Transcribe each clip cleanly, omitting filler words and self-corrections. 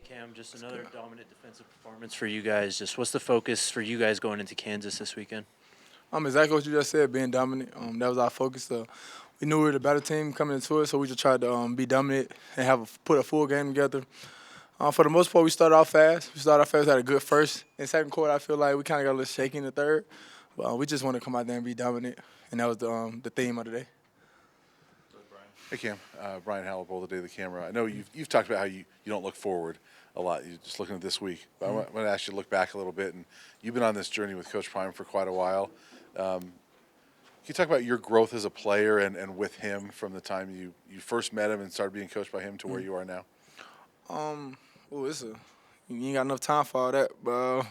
Cam, just another dominant defensive performance for you guys. Just what's the focus for you guys going into Kansas this weekend? Exactly what you just said, being dominant. That was our focus. We knew we were the better team coming into it, so we just tried to be dominant and put a full game together. For the most part, we started off fast. Had a good first and second quarter. I feel like we kind of got a little shaky in the third. But we just want to come out there and be dominant, and that was the theme of the day. Hey Cam, Brian Halibol, the day of the camera. I know you've talked about how you don't look forward a lot. You're just looking at this week. But I want to ask you to look back a little bit. And you've been on this journey with Coach Prime for quite a while. Can you talk about your growth as a player and with him from the time you first met him and started being coached by him to where you are now? You ain't got enough time for all that. But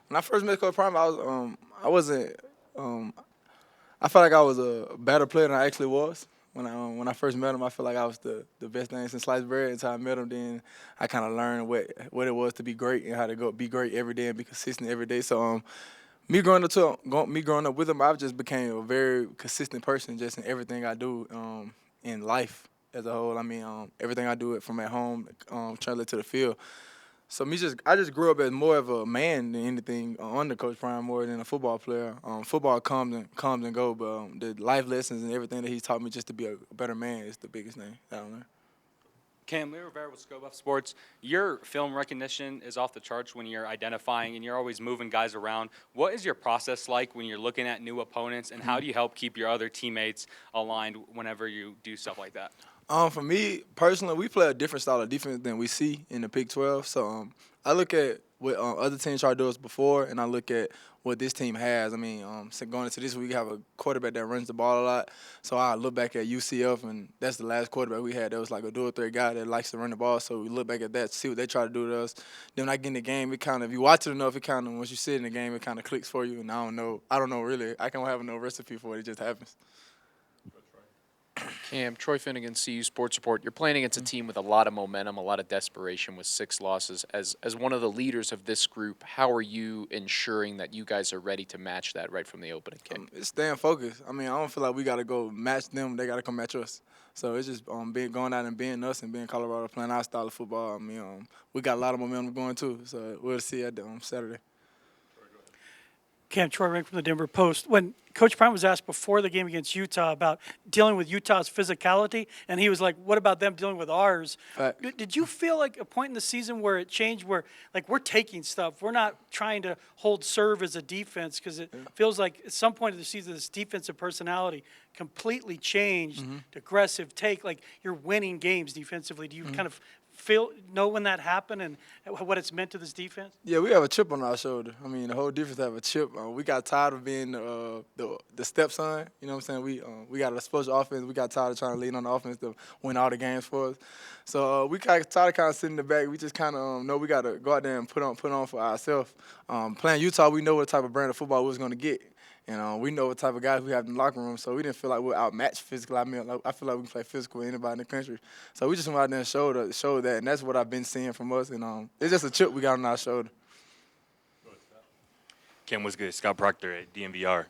when I first met Coach Prime, I wasn't. I felt like I was a better player than I actually was. When I first met him, I felt like I was the best thing since sliced bread. Until I met him, then I kind of learned what it was to be great and how to be great every day and be consistent every day. So me growing up with him, I just became a very consistent person just in everything I do in life as a whole. I mean, everything I do it from at home, translate to the field. So I just grew up as more of a man than anything under Coach Prime, more than a football player. Football comes and go, but the life lessons and everything that he's taught me just to be a better man is the biggest thing that I learned. Cam, Lee Rivera with Scope Up Sports. Your film recognition is off the charts when you're identifying and you're always moving guys around. What is your process like when you're looking at new opponents, and how do you help keep your other teammates aligned whenever you do stuff like that? For me personally, we play a different style of defense than we see in the Big 12. So I look at what other teams tried to do us before, and I look at what this team has. I mean, so going into this week, we have a quarterback that runs the ball a lot. So I look back at UCF, and that's the last quarterback we had. That was like a dual threat guy that likes to run the ball. So we look back at that, see what they try to do to us. Then when I get in the game, it kind of, if you watch it enough, once you sit in the game, it kind of clicks for you. And I don't know really. I can't have no recipe for it. It just happens. Cam, Troy Finnegan, CU Sports Report. You're playing against a team with a lot of momentum, a lot of desperation with 6 losses. As one of the leaders of this group, how are you ensuring that you guys are ready to match that right from the opening kick? It's staying focused. I mean, I don't feel like we got to go match them. They got to come match us. So it's just going out and being us and being Colorado, playing our style of football. I mean, we got a lot of momentum going too. So we'll see at Saturday. Cam, Troy Rink from the Denver Post. When Coach Prime was asked before the game against Utah about dealing with Utah's physicality, and he was like, what about them dealing with ours? Right. Did you feel like a point in the season where it changed, where like we're taking stuff, we're not trying to hold serve as a defense, because it feels like at some point of the season this defensive personality completely changed, aggressive take, like you're winning games defensively. Do you kind of know when that happened and what it's meant to this defense? Yeah, we have a chip on our shoulder. I mean, the whole defense have a chip. We got tired of being the stepson. You know what I'm saying? We got a special offense. We got tired of trying to lean on the offense to win all the games for us. So we got tired of kind of sitting in the back. We just kind of know we got to go out there and put on for ourselves. Playing Utah, we know what type of brand of football we was going to get. And we know what type of guys we have in the locker room, so we didn't feel like we were outmatched physically. I mean, I feel like we can play physical with anybody in the country. So we just went out there and showed that, and that's what I've been seeing from us. And it's just a chip we got on our shoulder. Ken, what's good? Scott Proctor at DMVR.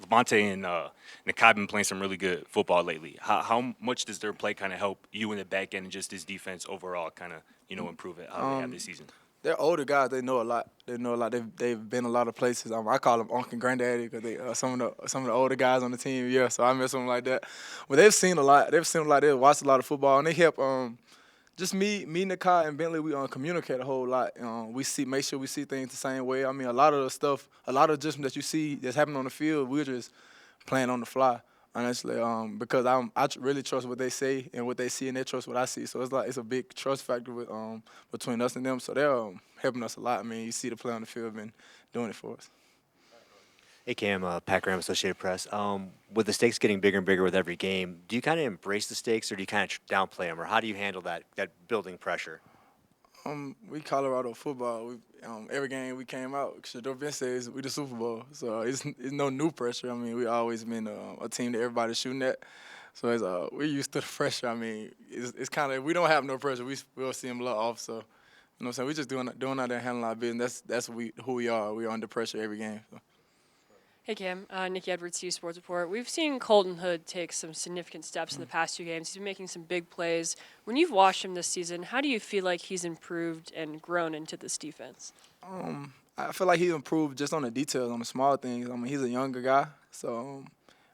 Levante and Nakai been playing some really good football lately. How much does their play kind of help you in the back end and just this defense overall kind of, improve it, how they have this season? They're older guys. They know a lot. They've been a lot of places. I call them Uncle and Granddaddy because they some of the older guys on the team. Yeah, so I miss them like that. But they've seen a lot. They've watched a lot of football, and they help. Just me, Nakai, and Bentley. We communicate a whole lot. Make sure we see things the same way. I mean, a lot of the stuff, a lot of adjustments that you see that's happening on the field, we're just playing on the fly. Honestly, because I really trust what they say and what they see, and they trust what I see. So it's a big trust factor between us and them. So they're helping us a lot. I mean, you see the play on the field, been doing it for us. Hey Cam, Pat Graham, Associated Press. With the stakes getting bigger and bigger with every game, do you kind of embrace the stakes or do you kind of downplay them, or how do you handle that building pressure? We Colorado football. Every game we came out, Shador Vince says we the Super Bowl. So it's no new pressure. I mean, we always been a team that everybody's shooting at. So we're used to the pressure. I mean, it's kind of, we don't have no pressure. We'll see them a little off. So, you know what I'm saying? We just doing out there handling our business. That's who we are. We are under pressure every game. So. Hey Cam, Nikki Edwards, CU Sports Report. We've seen Colton Hood take some significant steps in the past 2 games. He's been making some big plays. When you've watched him this season, how do you feel like he's improved and grown into this defense? I feel like he improved just on the details, on the small things. I mean, he's a younger guy, so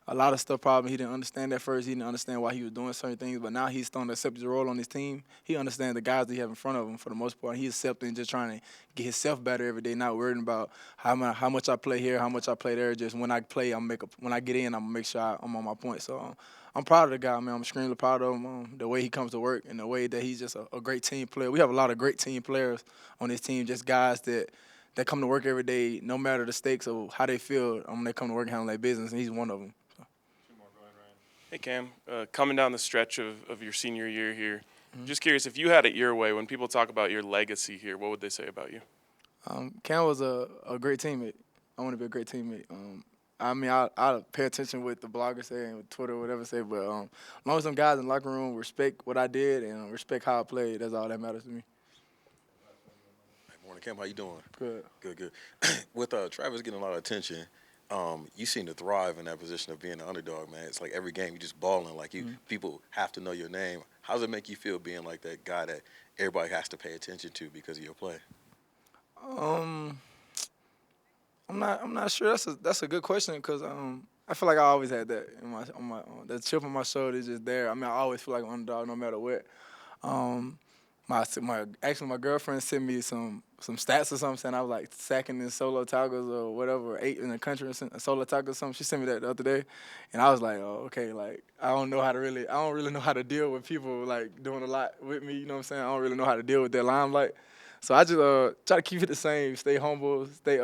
a lot of stuff probably he didn't understand at first. He didn't understand why he was doing certain things, but now he's starting to accept his role on his team. He understands the guys that he have in front of him for the most part. He's accepting, just trying to get himself better every day, not worrying about how much I play here, how much I play there. Just when I play, when I get in, I'm gonna make sure I'm on my point. So I'm proud of the guy, man. I'm extremely proud of him, the way he comes to work and the way that he's just a great team player. We have a lot of great team players on this team, just guys that come to work every day, no matter the stakes of how they feel. They come to work and handle their business, and he's one of them. Hey Cam, coming down the stretch of your senior year here, just curious, if you had it your way, when people talk about your legacy here, what would they say about you? Cam was a great teammate. I want to be a great teammate. I mean, I pay attention what the bloggers say and what Twitter, whatever say, but as long as some guys in the locker room respect what I did and respect how I played, that's all that matters to me. Hey, morning, Cam. How you doing? Good. Good. With Travis getting a lot of attention, you seem to thrive in that position of being the underdog, man. It's like every game you just balling. Like people have to know your name. How does it make you feel being like that guy that everybody has to pay attention to because of your play? I'm not sure. That's a good question because I feel like I always had that the chip on my shoulder is just there. I mean, I always feel like an underdog no matter what. My girlfriend sent me some stats or something saying I was like second in solo tackles or whatever, 8 in the country in solo tackles or something. She sent me that the other day, and I was like, oh, okay, like I don't really know how to deal with people like doing a lot with me. You know what I'm saying? I don't really know how to deal with that limelight. So I just try to keep it the same, stay humble, stay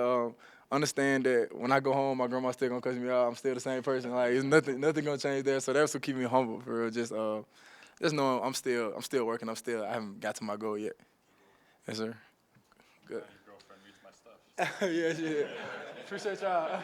understand that when I go home, my grandma's still gonna cuss me out. I'm still the same person. Like it's nothing gonna change there. So that's what keep me humble for real. Just knowing I'm still working. I haven't got to my goal yet. Yes, sir. Good. Your girlfriend reads my stuff. Yeah. Appreciate y'all.